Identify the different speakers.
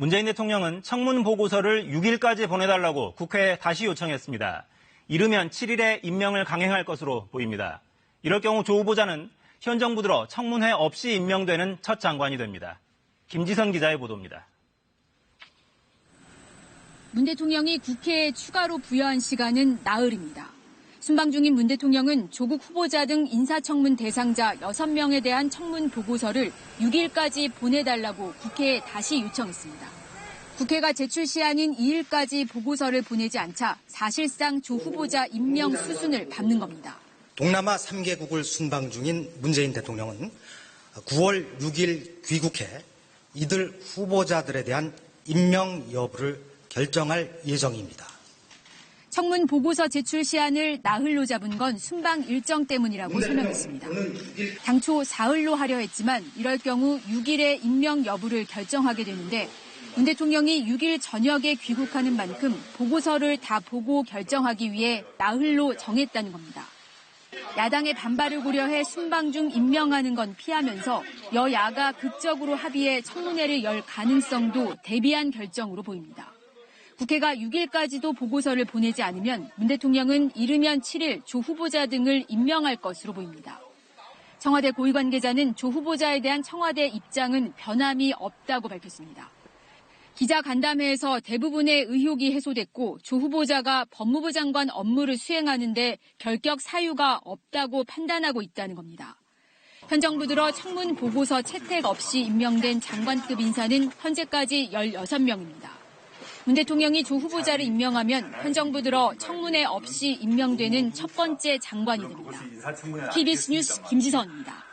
Speaker 1: 문재인 대통령은 청문 보고서를 6일까지 보내달라고 국회에 다시 요청했습니다. 이르면 7일에 임명을 강행할 것으로 보입니다. 이럴 경우 조 후보자는 현 정부 들어 청문회 없이 임명되는 첫 장관이 됩니다. 김지선 기자의 보도입니다.
Speaker 2: 문 대통령이 국회에 추가로 부여한 시간은 나흘입니다. 순방 중인 문 대통령은 조국 후보자 등 인사청문 대상자 6명에 대한 청문 보고서를 6일까지 보내달라고 국회에 다시 요청했습니다. 국회가 제출 시한인 2일까지 보고서를 보내지 않자 사실상 조 후보자 임명 수순을 밟는 겁니다.
Speaker 3: 동남아 3개국을 순방 중인 문재인 대통령은 9월 6일 귀국해 이들 후보자들에 대한 임명 여부를 결정할 예정입니다.
Speaker 2: 청문 보고서 제출 시한을 나흘로 잡은 건 순방 일정 때문이라고 설명했습니다. 당초 사흘로 하려 했지만 이럴 경우 6일에 임명 여부를 결정하게 되는데 문 대통령이 6일 저녁에 귀국하는 만큼 보고서를 다 보고 결정하기 위해 나흘로 정했다는 겁니다. 야당의 반발을 고려해 순방 중 임명하는 건 피하면서 여야가 극적으로 합의해 청문회를 열 가능성도 대비한 결정으로 보입니다. 국회가 6일까지도 보고서를 보내지 않으면 문 대통령은 이르면 7일 조 후보자 등을 임명할 것으로 보입니다. 청와대 고위 관계자는 조 후보자에 대한 청와대 입장은 변함이 없다고 밝혔습니다. 기자 간담회에서 대부분의 의혹이 해소됐고 조 후보자가 법무부 장관 업무를 수행하는데 결격 사유가 없다고 판단하고 있다는 겁니다. 현 정부 들어 청문 보고서 채택 없이 임명된 장관급 인사는 현재까지 16명입니다. 문 대통령이 조 후보자를 임명하면 현 정부 들어 청문회 없이 임명되는 첫 번째 장관이 됩니다. KBS 뉴스 김지선입니다.